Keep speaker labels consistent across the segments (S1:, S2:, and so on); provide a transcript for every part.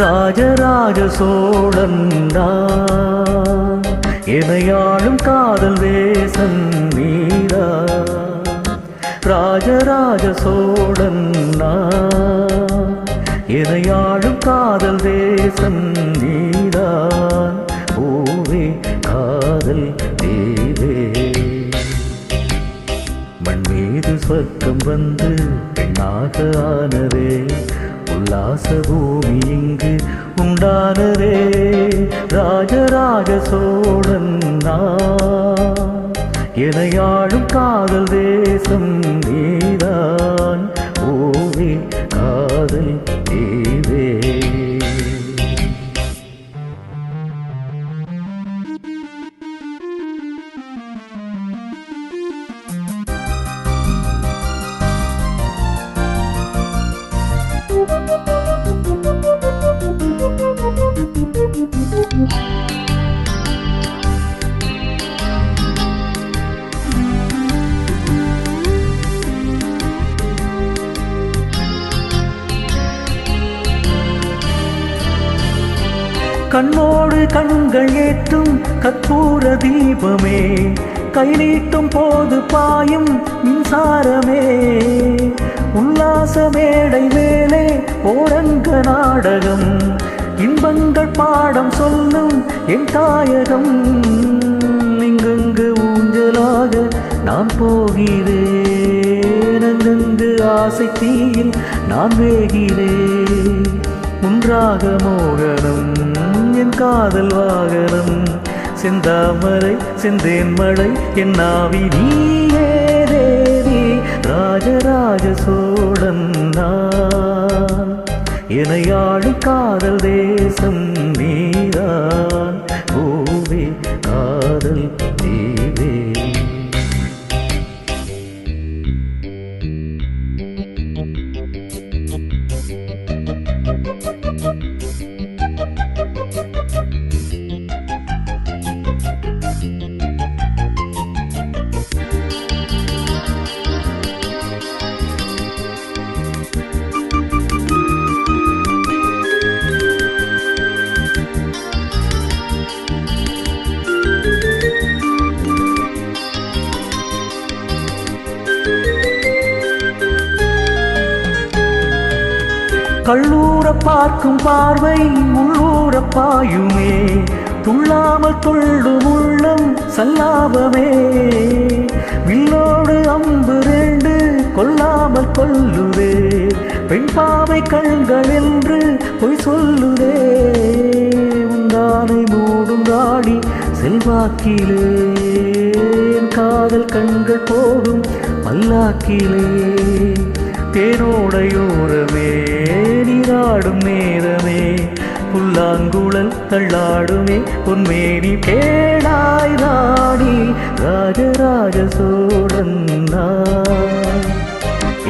S1: ராஜராஜ சோழன்தான் எனையாளும் காதல் தேசம் நீதான். ராஜராஜ சோழன்தான் எனையாளும் காதல் தேசம் நீதான். பூவே காதல் தேவே மண் மீது சொர்க்கம் வந்து பெண்ணாக ஆனதே. உல்லாச பூமி இங்கு உண்டானதே. ராஜராஜ சோழன் எனையாளும் காதல் தேசம் நீதான். ஓவே காதல் தேவே கண்ணோடு கண்கள் ஏற்றும் கற்பூர தீபமே. கை நீட்டும் போது பாயும் மின்சாரமே. உல்லாச மேடை மேலே ஓரங்க நாடகம். இன்பங்கள் பாடம் சொல்லும் என் தாயகம். இங்கங்கு ஊஞ்சலாக நான் போகிறேன். அங்கங்கு ஆசை தீயில் நான் வேகிறேன். உன்றாக மோகனம் என் காதல் வாகனம். செந்தாமரை செந்தேன் மழை என் நாவி நீயே தேவி. ராஜராஜ சோழன் எனையாளும் காதல் தேசம் நீதான். பூவே காதல் தேவே கள்ளூர பார்க்கும் பார்வை உள்ளூர பாயுமே. துள்ளாமல் துள்ளும் உள்ளம் சல்லாபமே. வில்லோடு அம்பு ரெண்டு கொல்லாமல் கொல்லுதே. பெண் பாவை கண்கள் என்று பொய் சொல்லுதே. உந்தானை மூடும் ராணி செல்வாக்கிலே. என் காதல் கண்கள் போடும் பல்லாக்கிலே. தேனோடையோரமே நீராடும் நேரமே. புல்லாங்குழல் தள்ளாடுமே பொன்மேனி கேடாய் ராணி. ராஜராஜ சோழன்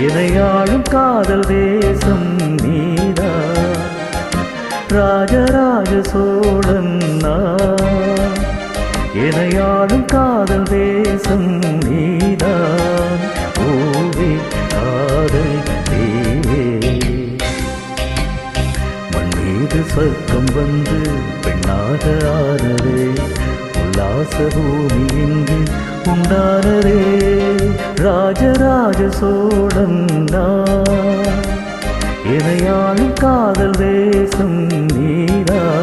S1: எனையாளும் காதல் தேசம் நீதான். ராஜராஜ சோழன் எனையாளும் காதல் தேசம் நீதான். ஓவே காதல் தேவே மண் மீது சொர்க்கம் வந்து பெண்ணாக ஆனதே. உல்லாச பூமி இங்கு உண்டானதே. ராஜராஜ சோழன் எனையாளும் காதல் தேசம் நீதான்.